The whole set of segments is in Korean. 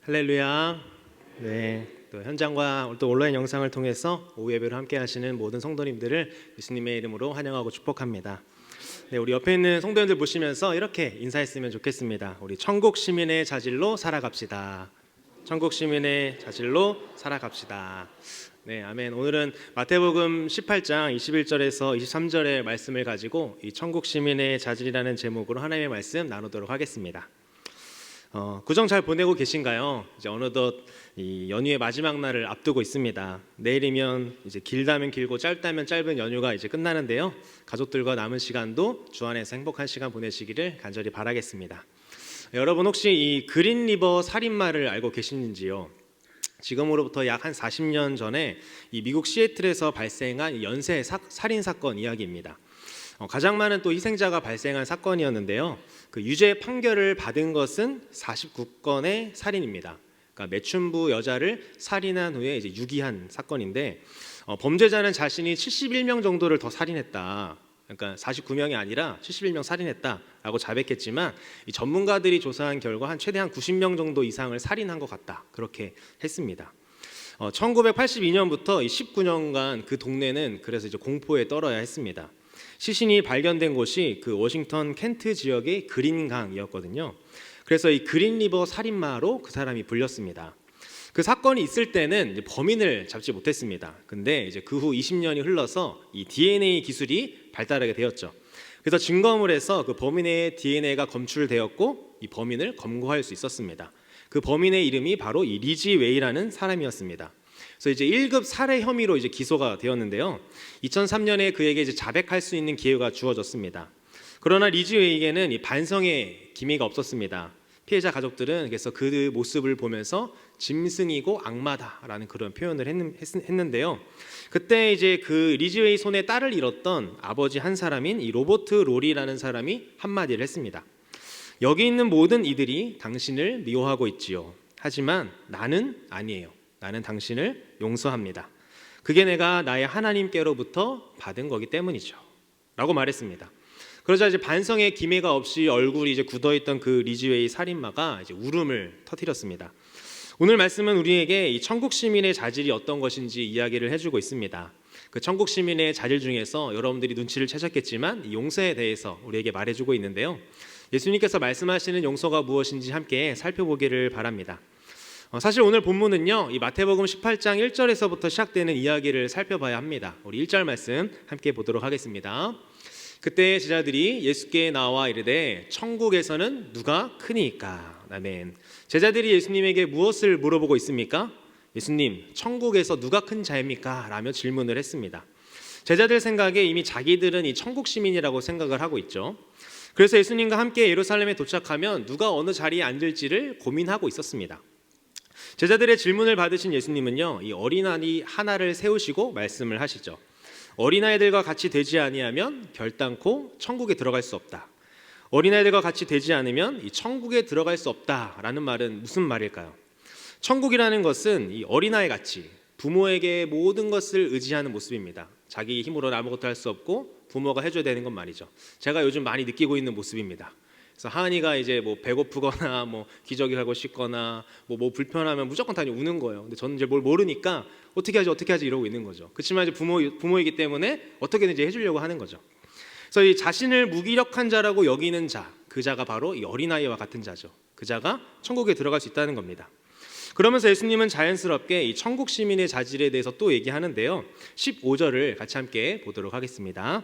할렐루야. 네, 또 현장과 또 온라인 영상을 통해서 오후 예배를 함께 하시는 모든 성도님들을 예수님의 이름으로 환영하고 축복합니다. 네, 우리 옆에 있는 성도님들 보시면서 이렇게 인사했으면 좋겠습니다. 우리 천국 시민의 자질로 살아갑시다. 천국 시민의 자질로 살아갑시다. 네, 아멘. 오늘은 마태복음 18장 21절에서 23절의 말씀을 가지고 이 천국 시민의 자질이라는 제목으로 하나님의 말씀 나누도록 하겠습니다. 구정 잘 보내고 계신가요? 이제 어느덧 이 연휴의 마지막 날을 앞두고 있습니다. 내일이면 이제 길다면 길고 짧다면 짧은 연휴가 이제 끝나는데요. 가족들과 남은 시간도 주 안에서 행복한 시간 보내시기를 간절히 바라겠습니다. 여러분 혹시 이 그린리버 살인마를 알고 계시는지요? 지금으로부터 약 한 40년 전에 이 미국 시애틀에서 발생한 연쇄 살인 사건 이야기입니다. 가장 많은 또 희생자가 발생한 사건이었는데요. 그 유죄 판결을 받은 것은 49건의 살인입니다. 그러니까 매춘부 여자를 살인한 후에 이제 유기한 사건인데 범죄자는 자신이 71명 정도를 더 살인했다. 그러니까 49명이 아니라 71명 살인했다라고 자백했지만 이 전문가들이 조사한 결과 최대한 90명 정도 이상을 살인한 것 같다. 그렇게 했습니다. 1982년부터 19년간 그 동네는 그래서 이제 공포에 떨어야 했습니다. 시신이 발견된 곳이 그 워싱턴 켄트 지역의 그린강이었거든요. 그래서 이 그린리버 살인마로 그 사람이 불렸습니다. 그 사건이 있을 때는 이제 범인을 잡지 못했습니다. 근데 이제 그 후 20년이 흘러서 이 DNA 기술이 발달하게 되었죠. 그래서 증거물에서 그 범인의 DNA가 검출되었고 이 범인을 검거할 수 있었습니다. 그 범인의 이름이 바로 이 리지 웨이라는 사람이었습니다. 그래서 이제 1급 살해 혐의로 이제 기소가 되었는데요. 2003년에 그에게 이제 자백할 수 있는 기회가 주어졌습니다. 그러나 리지 웨이에게는 이 반성의 기미가 없었습니다. 피해자 가족들은 그래서 그 모습을 보면서 짐승이고 악마다라는 그런 표현을 했는데요. 그때 이제 그 리지 웨이 손에 딸을 잃었던 아버지 한 사람인 이 로버트 롤이라는 사람이 한마디를 했습니다. 여기 있는 모든 이들이 당신을 미워하고 있지요. 하지만 나는 아니에요. 나는 당신을 용서합니다. 그게 내가 나의 하나님께로부터 받은 거기 때문이죠. 라고 말했습니다. 그러자 이제 반성의 기미가 없이 얼굴이 이제 굳어있던 그 리지웨이 살인마가 이제 울음을 터뜨렸습니다. 오늘 말씀은 우리에게 이 천국 시민의 자질이 어떤 것인지 이야기를 해주고 있습니다. 그 천국 시민의 자질 중에서 여러분들이 눈치를 채셨겠지만 이 용서에 대해서 우리에게 말해주고 있는데요. 예수님께서 말씀하시는 용서가 무엇인지 함께 살펴보기를 바랍니다. 사실 오늘 본문은요, 이 마태복음 18장 1절에서부터 시작되는 이야기를 살펴봐야 합니다. 우리 1절 말씀 함께 보도록 하겠습니다. 그때 제자들이 예수께 나와 이르되 천국에서는 누가 크니까? 아멘. 제자들이 예수님에게 무엇을 물어보고 있습니까? 예수님, 천국에서 누가 큰 자입니까? 라며 질문을 했습니다. 제자들 생각에 이미 자기들은 이 천국 시민이라고 생각을 하고 있죠. 그래서 예수님과 함께 예루살렘에 도착하면 누가 어느 자리에 앉을지를 고민하고 있었습니다. 제자들의 질문을 받으신 예수님은요, 이 어린아이 하나를 세우시고 말씀을 하시죠. 어린아이들과 같이 되지 아니하면 결단코 천국에 들어갈 수 없다. 어린아이들과 같이 되지 않으면 이 천국에 들어갈 수 없다라는 말은 무슨 말일까요? 천국이라는 것은 이 어린아이 같이 부모에게 모든 것을 의지하는 모습입니다. 자기 힘으로는 아무것도 할 수 없고 부모가 해줘야 되는 건 말이죠. 제가 요즘 많이 느끼고 있는 모습입니다. 그래서 하은이가 이제 뭐 배고프거나 뭐 기저귀 하고 싶거나 뭐 불편하면 무조건 다 우는 거예요. 근데 저는 이제 뭘 모르니까 어떻게 하지 이러고 있는 거죠. 그렇지만 이제 부모이기 때문에 어떻게든지 해주려고 하는 거죠. 그래서 이 자신을 무기력한 자라고 여기는 자, 그 자가 바로 이 어린아이와 같은 자죠. 그 자가 천국에 들어갈 수 있다는 겁니다. 그러면서 예수님은 자연스럽게 이 천국 시민의 자질에 대해서 또 얘기하는데요. 15절을 같이 함께 보도록 하겠습니다.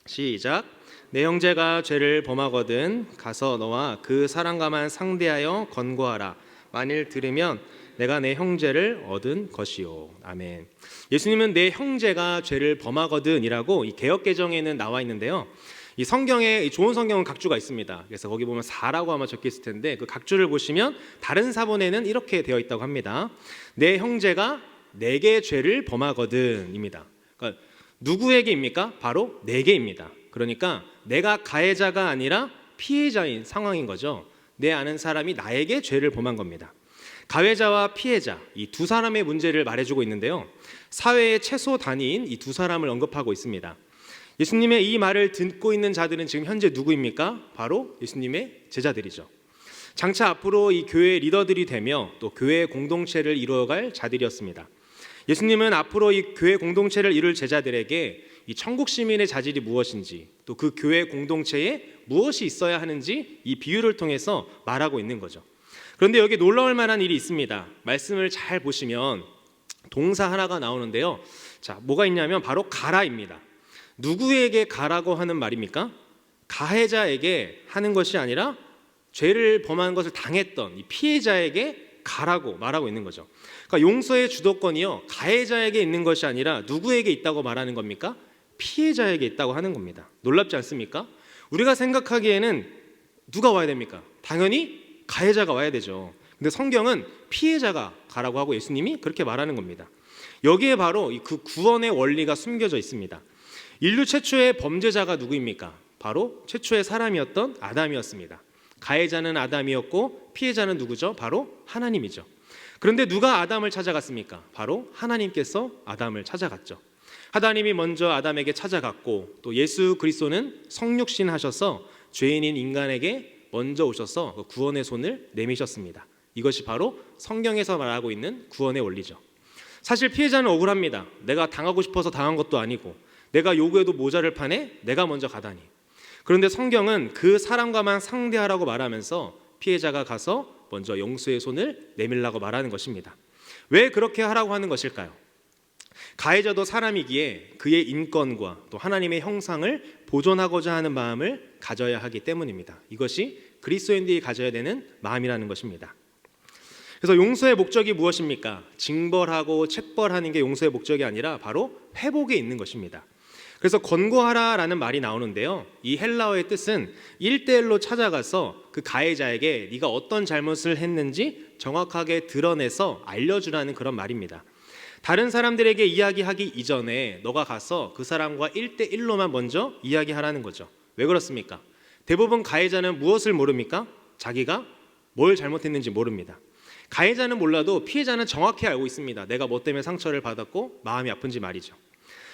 시작. 내 형제가 죄를 범하거든 가서 너와 그 사람과만 상대하여 권고하라. 만일 들으면 내가 내 형제를 얻은 것이요. 아멘. 예수님은 내 형제가 죄를 범하거든이라고 이 개역개정에는 나와 있는데요. 이 성경에 좋은 성경은 각주가 있습니다. 그래서 거기 보면 4라고 아마 적혀 있을 텐데 그 각주를 보시면 다른 사본에는 이렇게 되어 있다고 합니다. 내 형제가 내게 죄를 범하거든입니다. 그러니까 누구에게입니까? 바로 내게입니다. 그러니까 내가 가해자가 아니라 피해자인 상황인 거죠. 내 아는 사람이 나에게 죄를 범한 겁니다. 가해자와 피해자, 이 두 사람의 문제를 말해주고 있는데요. 사회의 최소 단위인 이 두 사람을 언급하고 있습니다. 예수님의 이 말을 듣고 있는 자들은 지금 현재 누구입니까? 바로 예수님의 제자들이죠. 장차 앞으로 이 교회 리더들이 되며 또 교회 공동체를 이루어갈 자들이었습니다. 예수님은 앞으로 이 교회 공동체를 이룰 제자들에게 이 천국 시민의 자질이 무엇인지, 또 그 교회 공동체에 무엇이 있어야 하는지 이 비유를 통해서 말하고 있는 거죠. 그런데 여기 놀라울 만한 일이 있습니다. 말씀을 잘 보시면 동사 하나가 나오는데요. 자, 뭐가 있냐면 바로 가라입니다. 누구에게 가라고 하는 말입니까? 가해자에게 하는 것이 아니라 죄를 범한 것을 당했던 이 피해자에게 가라고 말하고 있는 거죠. 그러니까 용서의 주도권이요, 가해자에게 있는 것이 아니라 누구에게 있다고 말하는 겁니까? 피해자에게 있다고 하는 겁니다. 놀랍지 않습니까? 우리가 생각하기에는 누가 와야 됩니까? 당연히 가해자가 와야 되죠. 근데 성경은 피해자가 가라고 하고 예수님이 그렇게 말하는 겁니다. 여기에 바로 그 구원의 원리가 숨겨져 있습니다. 인류 최초의 범죄자가 누구입니까? 바로 최초의 사람이었던 아담이었습니다. 가해자는 아담이었고 피해자는 누구죠? 바로 하나님이죠. 그런데 누가 아담을 찾아갔습니까? 바로 하나님께서 아담을 찾아갔죠. 하나님이 먼저 아담에게 찾아갔고 또 예수 그리스도는 성육신 하셔서 죄인인 인간에게 먼저 오셔서 구원의 손을 내미셨습니다. 이것이 바로 성경에서 말하고 있는 구원의 원리죠. 사실 피해자는 억울합니다. 내가 당하고 싶어서 당한 것도 아니고 내가 요구해도 모자를 파네 내가 먼저 가다니. 그런데 성경은 그 사람과만 상대하라고 말하면서 피해자가 가서 먼저 용서의 손을 내밀라고 말하는 것입니다. 왜 그렇게 하라고 하는 것일까요? 가해자도 사람이기에 그의 인권과 또 하나님의 형상을 보존하고자 하는 마음을 가져야 하기 때문입니다. 이것이 그리스도인들이 가져야 되는 마음이라는 것입니다. 그래서 용서의 목적이 무엇입니까? 징벌하고 책벌하는 게 용서의 목적이 아니라 바로 회복에 있는 것입니다. 그래서 권고하라라는 말이 나오는데요. 이 헬라어의 뜻은 1대1로 찾아가서 그 가해자에게 네가 어떤 잘못을 했는지 정확하게 드러내서 알려주라는 그런 말입니다. 다른 사람들에게 이야기하기 이전에 너가 가서 그 사람과 1대1로만 먼저 이야기하라는 거죠. 왜 그렇습니까? 대부분 가해자는 무엇을 모릅니까? 자기가 뭘 잘못했는지 모릅니다. 가해자는 몰라도 피해자는 정확히 알고 있습니다. 내가 뭐 때문에 상처를 받았고 마음이 아픈지 말이죠.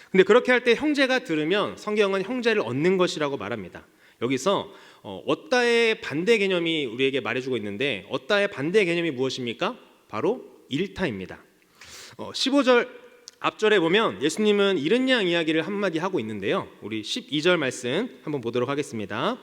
근데 그렇게 할 때 형제가 들으면 성경은 형제를 얻는 것이라고 말합니다. 여기서 얻다의 반대 개념이 우리에게 말해주고 있는데 얻다의 반대 개념이 무엇입니까? 바로 일타입니다. 15절 앞절에 보면 예수님은 잃은 양 이야기를 한마디 하고 있는데요. 우리 12절 말씀 한번 보도록 하겠습니다.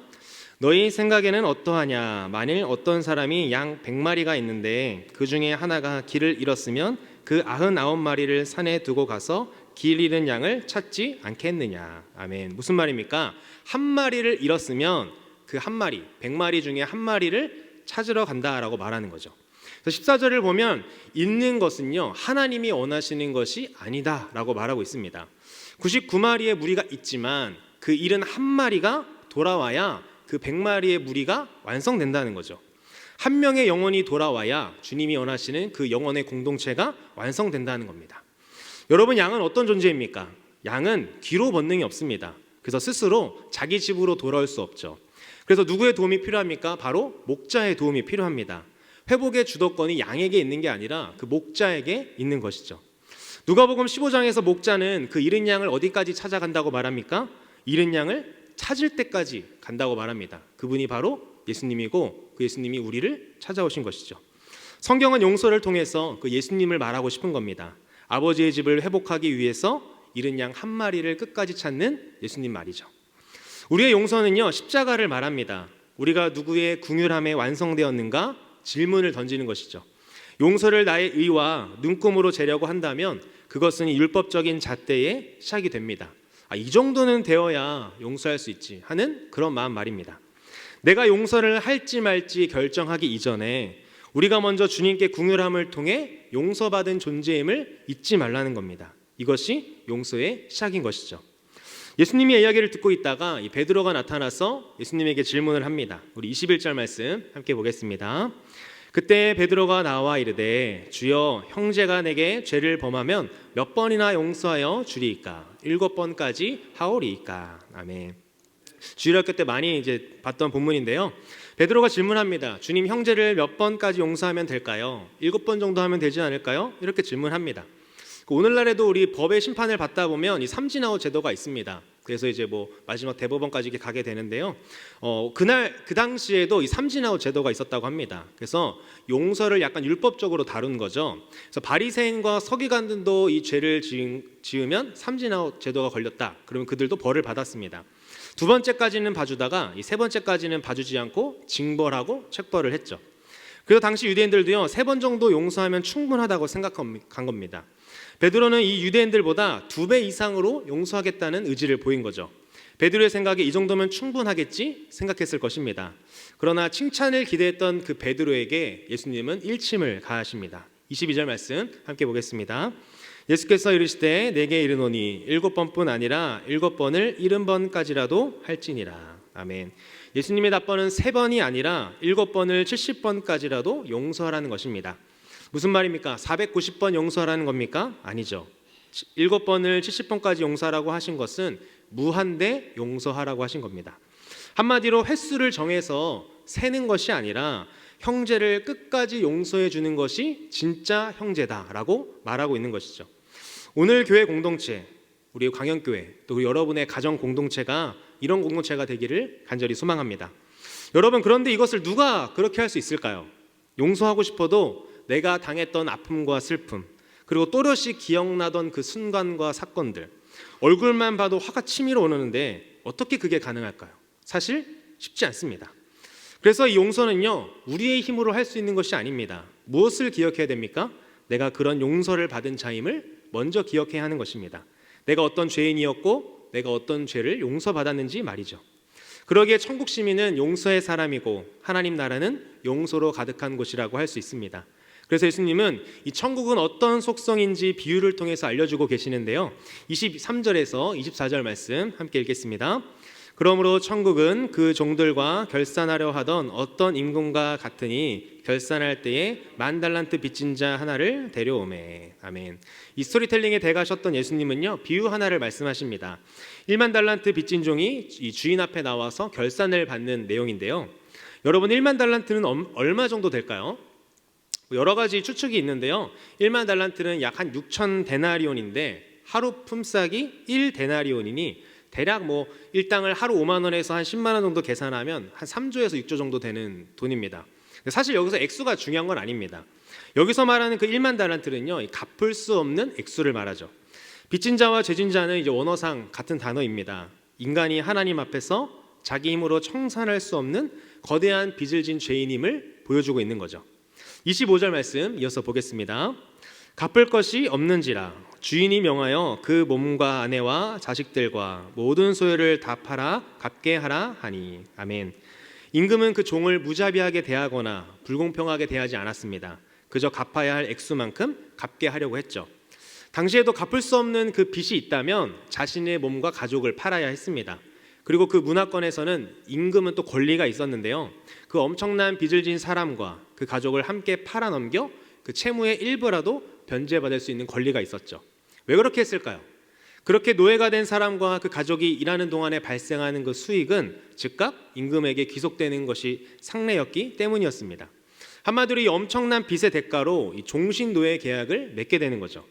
너희 생각에는 어떠하냐? 만일 어떤 사람이 양 100마리가 있는데 그 중에 하나가 길을 잃었으면 그 99마리를 산에 두고 가서 길 잃은 양을 찾지 않겠느냐. 아멘. 무슨 말입니까? 한 마리를 잃었으면 그 한 마리, 100마리 중에 한 마리를 찾으러 간다라고 말하는 거죠. 그래서 14절을 보면 잃는 것은요 하나님이 원하시는 것이 아니다라고 말하고 있습니다. 99마리의 무리가 있지만 그 잃은 한 마리가 돌아와야 그 100마리의 무리가 완성된다는 거죠. 한 명의 영혼이 돌아와야 주님이 원하시는 그 영혼의 공동체가 완성된다는 겁니다. 여러분, 양은 어떤 존재입니까? 양은 귀로 본능이 없습니다. 그래서 스스로 자기 집으로 돌아올 수 없죠. 그래서 누구의 도움이 필요합니까? 바로 목자의 도움이 필요합니다. 회복의 주도권이 양에게 있는 게 아니라 그 목자에게 있는 것이죠. 누가복음 15장에서 목자는 그 잃은 양을 어디까지 찾아간다고 말합니까? 잃은 양을 찾을 때까지 간다고 말합니다. 그분이 바로 예수님이고 그 예수님이 우리를 찾아오신 것이죠. 성경은 용서를 통해서 그 예수님을 말하고 싶은 겁니다. 아버지의 집을 회복하기 위해서 잃은 양 한 마리를 끝까지 찾는 예수님 말이죠. 우리의 용서는요 십자가를 말합니다. 우리가 누구의 긍휼함에 완성되었는가 질문을 던지는 것이죠. 용서를 나의 의와 눈금으로 재려고 한다면 그것은 율법적인 잣대의 시작이 됩니다. 이 정도는 되어야 용서할 수 있지 하는 그런 마음 말입니다. 내가 용서를 할지 말지 결정하기 이전에 우리가 먼저 주님께 긍휼함을 통해 용서받은 존재임을 잊지 말라는 겁니다. 이것이 용서의 시작인 것이죠. 예수님의 이야기를 듣고 있다가 이 베드로가 나타나서 예수님에게 질문을 합니다. 우리 21절 말씀 함께 보겠습니다. 그때 베드로가 나와 이르되 주여 형제가 내게 죄를 범하면 몇 번이나 용서하여 주리이까? 7번까지 하오리이까? 아멘. 주일학교 때 많이 이제 봤던 본문인데요. 베드로가 질문합니다. 주님, 형제를 몇 번까지 용서하면 될까요? 7번 정도 하면 되지 않을까요? 이렇게 질문합니다. 오늘날에도 우리 법의 심판을 받다 보면 이 삼진아웃 제도가 있습니다. 그래서 이제 뭐 마지막 대법원까지 이렇게 가게 되는데요. 그날 그 당시에도 이 삼진아웃 제도가 있었다고 합니다. 그래서 용서를 약간 율법적으로 다룬 거죠. 그래서 바리새인과 서기관들도 이 죄를 지으면 삼진아웃 제도가 걸렸다. 그러면 그들도 벌을 받았습니다. 두 번째까지는 봐주다가 이 세 번째까지는 봐주지 않고 징벌하고 책벌을 했죠. 그래서 당시 유대인들도요, 3번 정도 용서하면 충분하다고 생각한 겁니다. 베드로는 이 유대인들보다 2배 이상으로 용서하겠다는 의지를 보인 거죠. 베드로의 생각에 이 정도면 충분하겠지 생각했을 것입니다. 그러나 칭찬을 기대했던 그 베드로에게 예수님은 일침을 가하십니다. 22절 말씀 함께 보겠습니다. 예수께서 이르시되 내게 이르노니 7번뿐 아니라 7번을 70번까지라도 할지니라. 아멘. 예수님의 답변은 3번이 아니라 7번을 70번까지라도 용서하라는 것입니다. 무슨 말입니까? 490번 용서하라는 겁니까? 아니죠. 7번을 70번까지 용서하라고 하신 것은 무한대 용서하라고 하신 겁니다. 한마디로 횟수를 정해서 세는 것이 아니라 형제를 끝까지 용서해 주는 것이 진짜 형제다라고 말하고 있는 것이죠. 오늘 교회 공동체, 우리 광현교회, 또 여러분의 가정 공동체가 이런 공동체가 되기를 간절히 소망합니다. 여러분, 그런데 이것을 누가 그렇게 할 수 있을까요? 용서하고 싶어도 내가 당했던 아픔과 슬픔, 그리고 또렷이 기억나던 그 순간과 사건들, 얼굴만 봐도 화가 치밀어 오르는데 어떻게 그게 가능할까요? 사실 쉽지 않습니다. 그래서 이 용서는요, 우리의 힘으로 할 수 있는 것이 아닙니다. 무엇을 기억해야 됩니까? 내가 그런 용서를 받은 자임을 먼저 기억해야 하는 것입니다. 내가 어떤 죄인이었고 내가 어떤 죄를 용서받았는지 말이죠. 그러기에 천국 시민은 용서의 사람이고 하나님 나라는 용서로 가득한 곳이라고 할 수 있습니다. 그래서 예수님은 이 천국은 어떤 속성인지 비유를 통해서 알려주고 계시는데요. 23절에서 24절 말씀 함께 읽겠습니다. 그러므로 천국은 그 종들과 결산하려 하던 어떤 임금과 같으니 결산할 때에 10,000달란트 빚진 자 하나를 데려오매. 아멘. 이 스토리텔링에 대가셨던 예수님은요, 비유 하나를 말씀하십니다. 10,000달란트 빚진 종이 이 주인 앞에 나와서 결산을 받는 내용인데요. 여러분, 10,000달란트는 얼마 정도 될까요? 여러 가지 추측이 있는데요. 10,000달란트는 약 한 6,000데나리온인데 하루 품삯이 1데나리온이니 대략 뭐 일당을 하루 5만 원에서 한 10만 원 정도 계산하면 한 3조에서 6조 정도 되는 돈입니다. 사실 여기서 액수가 중요한 건 아닙니다. 여기서 말하는 그 10,000달란트는요, 갚을 수 없는 액수를 말하죠. 빚진 자와 죄진 자는 이제 원어상 같은 단어입니다. 인간이 하나님 앞에서 자기 힘으로 청산할 수 없는 거대한 빚을 진 죄인임을 보여주고 있는 거죠. 25절 말씀 이어서 보겠습니다. 갚을 것이 없는지라 주인이 명하여 그 몸과 아내와 자식들과 모든 소유를 다 팔아 갚게 하라 하니. 아멘. 임금은 그 종을 무자비하게 대하거나 불공평하게 대하지 않았습니다. 그저 갚아야 할 액수만큼 갚게 하려고 했죠. 당시에도 갚을 수 없는 그 빚이 있다면 자신의 몸과 가족을 팔아야 했습니다. 그리고 그 문화권에서는 임금은 또 권리가 있었는데요. 그 엄청난 빚을 진 사람과 그 가족을 함께 팔아넘겨 그 채무의 일부라도 변제받을 수 있는 권리가 있었죠. 왜 그렇게 했을까요? 그렇게 노예가 된 사람과 그 가족이 일하는 동안에 발생하는 그 수익은 즉각 임금에게 귀속되는 것이 상례였기 때문이었습니다. 한마디로 이 엄청난 빚의 대가로 이 종신 노예 계약을 맺게 되는 거죠.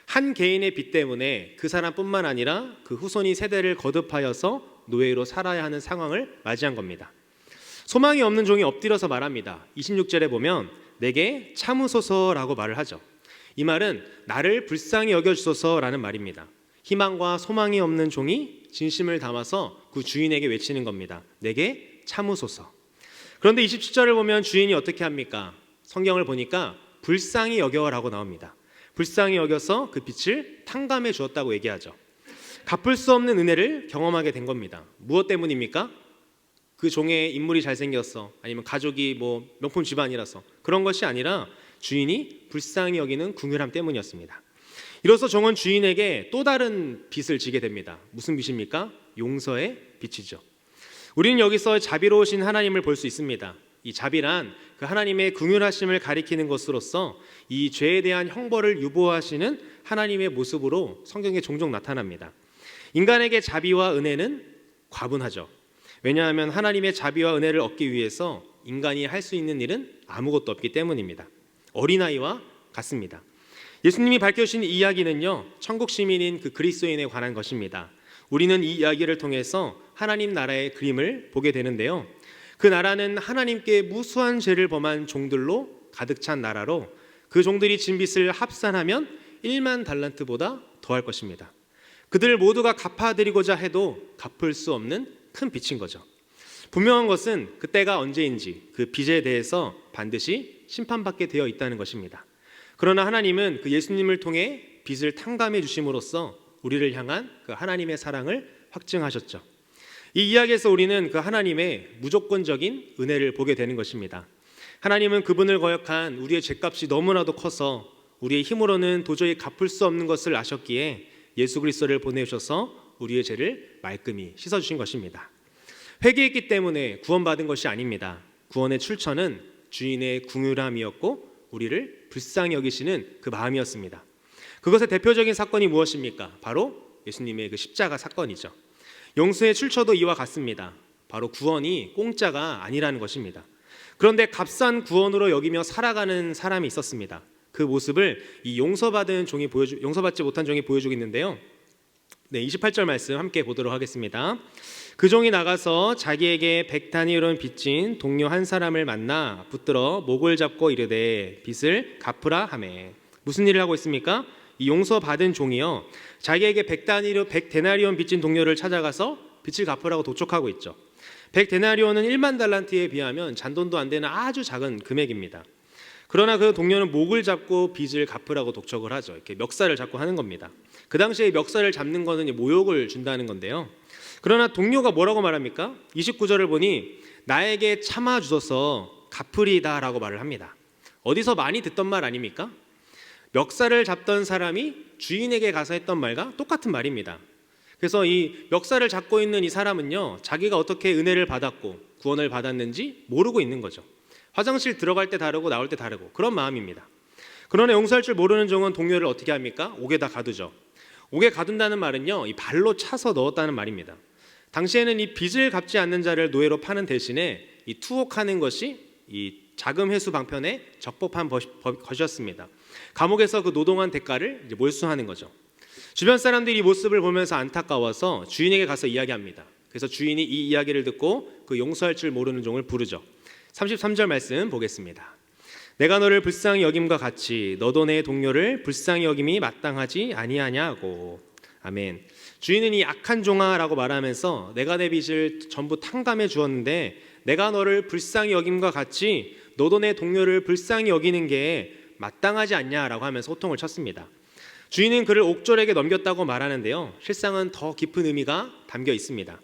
한 개인의 빚 때문에 그 사람뿐만 아니라 그 후손이 세대를 거듭하여서 노예로 살아야 하는 상황을 맞이한 겁니다. 소망이 없는 종이 엎드려서 말합니다. 26절에 보면 내게 참으소서라고 말을 하죠. 이 말은 나를 불쌍히 여겨주소서라는 말입니다. 희망과 소망이 없는 종이 진심을 담아서 그 주인에게 외치는 겁니다. 내게 참으소서. 그런데 27절을 보면 주인이 어떻게 합니까? 성경을 보니까 불쌍히 여겨라고 나옵니다. 불쌍히 여겨서 그 빚을 탕감해 주었다고 얘기하죠. 갚을 수 없는 은혜를 경험하게 된 겁니다. 무엇 때문입니까? 그 종의 인물이 잘생겼어, 아니면 가족이 뭐 명품 집안이라서 그런 것이 아니라 주인이 불쌍히 여기는 긍휼함 때문이었습니다. 이로써 종은 주인에게 또 다른 빚을 지게 됩니다. 무슨 빚입니까? 용서의 빚이죠. 우리는 여기서 자비로우신 하나님을 볼 수 있습니다. 이 자비란 그 하나님의 긍휼하심을 가리키는 것으로서 이 죄에 대한 형벌을 유보하시는 하나님의 모습으로 성경에 종종 나타납니다. 인간에게 자비와 은혜는 과분하죠. 왜냐하면 하나님의 자비와 은혜를 얻기 위해서 인간이 할 수 있는 일은 아무것도 없기 때문입니다. 어린아이와 같습니다. 예수님이 밝혀주신 이야기는요, 천국 시민인 그 그리스도인에 관한 것입니다. 우리는 이 이야기를 통해서 하나님 나라의 그림을 보게 되는데요. 그 나라는 하나님께 무수한 죄를 범한 종들로 가득 찬 나라로 그 종들이 진 빚을 합산하면 1만 달란트보다 더할 것입니다. 그들 모두가 갚아드리고자 해도 갚을 수 없는 큰 빚인 거죠. 분명한 것은 그때가 언제인지 그 빚에 대해서 반드시 심판받게 되어 있다는 것입니다. 그러나 하나님은 그 예수님을 통해 빚을 탕감해 주심으로써 우리를 향한 그 하나님의 사랑을 확증하셨죠. 이 이야기에서 우리는 그 하나님의 무조건적인 은혜를 보게 되는 것입니다. 하나님은 그분을 거역한 우리의 죄값이 너무나도 커서 우리의 힘으로는 도저히 갚을 수 없는 것을 아셨기에 예수 그리스도를 보내셔서 우리의 죄를 말끔히 씻어주신 것입니다. 회개했기 때문에 구원받은 것이 아닙니다. 구원의 출처는 주인의 긍휼함이었고 우리를 불쌍히 여기시는 그 마음이었습니다. 그것의 대표적인 사건이 무엇입니까? 바로 예수님의 그 십자가 사건이죠. 용서의 출처도 이와 같습니다. 바로 구원이 공짜가 아니라는 것입니다. 그런데 값싼 구원으로 여기며 살아가는 사람이 있었습니다. 그 모습을 이 용서받지 못한 종이 보여주고 있는데요. 28절 말씀 함께 보도록 하겠습니다. 그 종이 나가서 자기에게 100다니엘원 빚진 동료 한 사람을 만나 붙들어 목을 잡고 이르되 빚을 갚으라 하매. 무슨 일을 하고 있습니까? 이 용서받은 종이요, 자기에게 100데나리온 빚진 동료를 찾아가서 빚을 갚으라고 독촉하고 있죠. 100데나리온은 1만 달란트에 비하면 잔돈도 안 되는 아주 작은 금액입니다. 그러나 그 동료는 목을 잡고 빚을 갚으라고 독촉을 하죠. 이렇게 멱살을 잡고 하는 겁니다. 그 당시에 멱살을 잡는 것은 모욕을 준다는 건데요. 그러나 동료가 뭐라고 말합니까? 29절을 보니 나에게 참아주소서 갚으리다 라고 말을 합니다. 어디서 많이 듣던 말 아닙니까? 멱살을 잡던 사람이 주인에게 가서 했던 말과 똑같은 말입니다. 그래서 이 멱살을 잡고 있는 이 사람은요, 자기가 어떻게 은혜를 받았고 구원을 받았는지 모르고 있는 거죠. 화장실 들어갈 때 다르고 나올 때 다르고 그런 마음입니다. 그러나 용서할 줄 모르는 종은 동료를 어떻게 합니까? 옥에다 가두죠. 옥에 가둔다는 말은요, 이 발로 차서 넣었다는 말입니다. 당시에는 이 빚을 갚지 않는 자를 노예로 파는 대신에 이 투옥하는 것이 이 자금 회수 방편에 적법한 것이었습니다. 감옥에서 그 노동한 대가를 이제 몰수하는 거죠. 주변 사람들이 이 모습을 보면서 안타까워서 주인에게 가서 이야기합니다. 그래서 주인이 이 이야기를 듣고 그 용서할 줄 모르는 종을 부르죠. 33절 말씀 보겠습니다. 내가 너를 불쌍히 여김과 같이 너도 내 동료를 불쌍히 여김이 마땅하지 아니하냐고. 아멘. 주인은 이 악한 종아라고 말하면서 내가 내 빚을 전부 탕감해 주었는데 내가 너를 불쌍히 여김과 같이 너도 내 동료를 불쌍히 여기는 게 마땅하지 않냐라고 하면서 호통을 쳤습니다. 주인은 그를 옥졸에게 넘겼다고 말하는데요, 실상은 더 깊은 의미가 담겨 있습니다.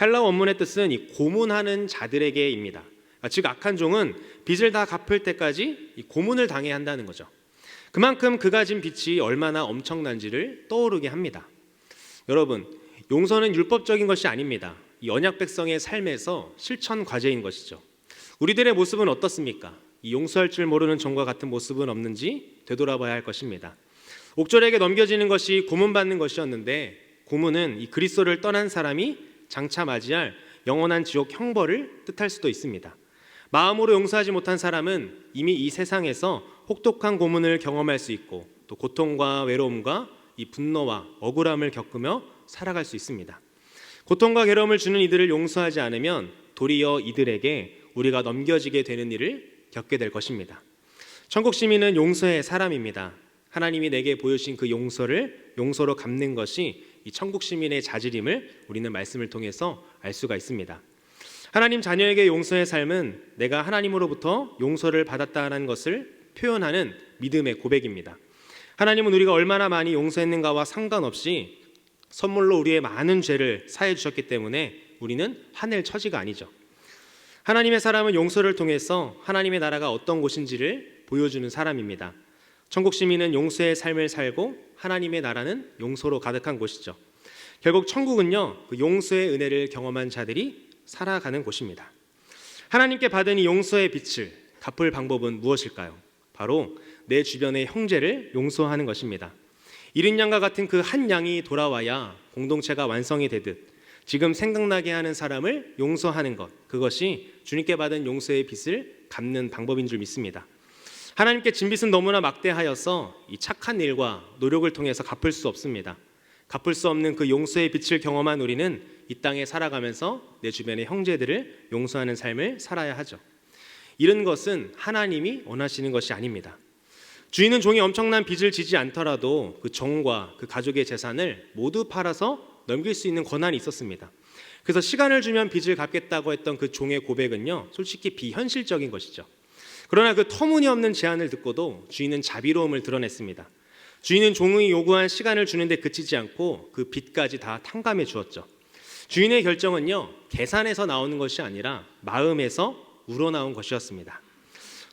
헬라어 원문의 뜻은 이 고문하는 자들에게입니다. 즉 악한 종은 빚을 다 갚을 때까지 이 고문을 당해야 한다는 거죠. 그만큼 그가 진 빚이 얼마나 엄청난지를 떠오르게 합니다. 여러분, 용서는 율법적인 것이 아닙니다. 이 언약 백성의 삶에서 실천 과제인 것이죠. 우리들의 모습은 어떻습니까? 이 용서할 줄 모르는 종과 같은 모습은 없는지 되돌아봐야 할 것입니다. 옥졸에게 넘겨지는 것이 고문받는 것이었는데 고문은 이 그리스도를 떠난 사람이 장차 맞이할 영원한 지옥 형벌을 뜻할 수도 있습니다. 마음으로 용서하지 못한 사람은 이미 이 세상에서 혹독한 고문을 경험할 수 있고 또 고통과 외로움과 이 분노와 억울함을 겪으며 살아갈 수 있습니다. 고통과 괴로움을 주는 이들을 용서하지 않으면 도리어 이들에게 우리가 넘겨지게 되는 일을 겪게 될 것입니다. 천국 시민은 용서의 사람입니다. 하나님이 내게 보여주신 그 용서를 용서로 갚는 것이 이 천국 시민의 자질임을 우리는 말씀을 통해서 알 수가 있습니다. 하나님 자녀에게 용서의 삶은 내가 하나님으로부터 용서를 받았다는 것을 표현하는 믿음의 고백입니다. 하나님은 우리가 얼마나 많이 용서했는가와 상관없이 선물로 우리의 많은 죄를 사해 주셨기 때문에 우리는 화낼 처지가 아니죠. 하나님의 사람은 용서를 통해서 하나님의 나라가 어떤 곳인지를 보여주는 사람입니다. 천국 시민은 용서의 삶을 살고 하나님의 나라는 용서로 가득한 곳이죠. 결국 천국은요, 그 용서의 은혜를 경험한 자들이 살아가는 곳입니다. 하나님께 받은 이 용서의 빛을 갚을 방법은 무엇일까요? 바로 내 주변의 형제를 용서하는 것입니다. 이른 양과 같은 그 한 양이 돌아와야 공동체가 완성이 되듯 지금 생각나게 하는 사람을 용서하는 것, 그것이 주님께 받은 용서의 빚을 갚는 방법인 줄 믿습니다. 하나님께 진 빚은 너무나 막대하여서 이 착한 일과 노력을 통해서 갚을 수 없습니다. 갚을 수 없는 그 용서의 빛을 경험한 우리는 이 땅에 살아가면서 내 주변의 형제들을 용서하는 삶을 살아야 하죠. 이런 것은 하나님이 원하시는 것이 아닙니다. 주인은 종이 엄청난 빚을 지지 않더라도 그 종과 그 가족의 재산을 모두 팔아서 넘길 수 있는 권한이 있었습니다. 그래서 시간을 주면 빚을 갚겠다고 했던 그 종의 고백은요, 솔직히 비현실적인 것이죠. 그러나 그 터무니없는 제안을 듣고도 주인은 자비로움을 드러냈습니다. 주인은 종이 요구한 시간을 주는데 그치지 않고 그 빚까지 다 탕감해 주었죠. 주인의 결정은요, 계산에서 나오는 것이 아니라 마음에서 우러나온 것이었습니다.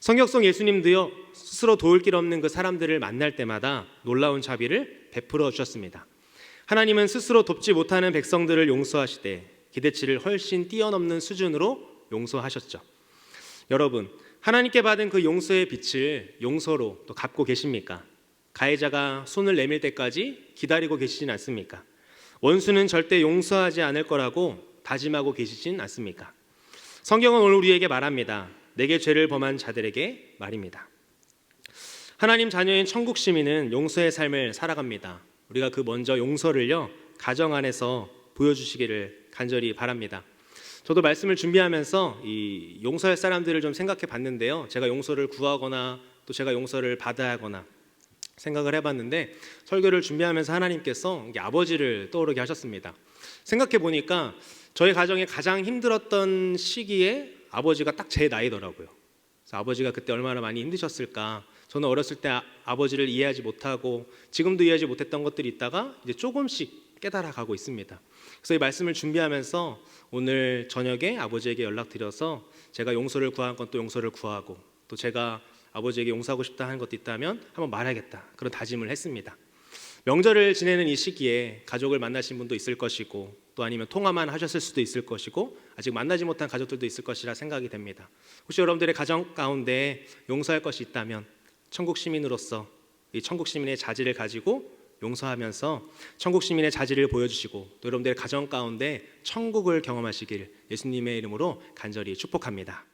성경 속 예수님도요, 스스로 도울 길 없는 그 사람들을 만날 때마다 놀라운 자비를 베풀어 주셨습니다. 하나님은 스스로 돕지 못하는 백성들을 용서하시되 기대치를 훨씬 뛰어넘는 수준으로 용서하셨죠. 여러분, 하나님께 받은 그 용서의 빛을 용서로 또 갚고 계십니까? 가해자가 손을 내밀 때까지 기다리고 계시진 않습니까? 원수는 절대 용서하지 않을 거라고 다짐하고 계시진 않습니까? 성경은 오늘 우리에게 말합니다. 내게 죄를 범한 자들에게 말입니다. 하나님 자녀인 천국 시민은 용서의 삶을 살아갑니다. 우리가 그 먼저 용서를요, 가정 안에서 보여주시기를 간절히 바랍니다. 저도 말씀을 준비하면서 이 용서할 사람들을 좀 생각해 봤는데요, 제가 용서를 구하거나 또 제가 용서를 받아야 하거나 생각을 해봤는데, 설교를 준비하면서 하나님께서 아버지를 떠오르게 하셨습니다. 생각해 보니까 저희 가정에 가장 힘들었던 시기에 아버지가 딱 제 나이더라고요. 그래서 아버지가 그때 얼마나 많이 힘드셨을까. 저는 어렸을 때 아버지를 이해하지 못하고 지금도 이해하지 못했던 것들이 있다가 이제 조금씩 깨달아가고 있습니다. 그래서 이 말씀을 준비하면서 오늘 저녁에 아버지에게 연락드려서 제가 용서를 구한 건 또 용서를 구하고, 또 제가 아버지에게 용서하고 싶다 하는 것도 있다면 한번 말하겠다, 그런 다짐을 했습니다. 명절을 지내는 이 시기에 가족을 만나신 분도 있을 것이고, 또 아니면 통화만 하셨을 수도 있을 것이고, 아직 만나지 못한 가족들도 있을 것이라 생각이 됩니다. 혹시 여러분들의 가정 가운데 용서할 것이 있다면 천국 시민으로서 이 천국 시민의 자질을 가지고 용서하면서 천국 시민의 자질을 보여주시고, 또 여러분들의 가정 가운데 천국을 경험하시길 예수님의 이름으로 간절히 축복합니다.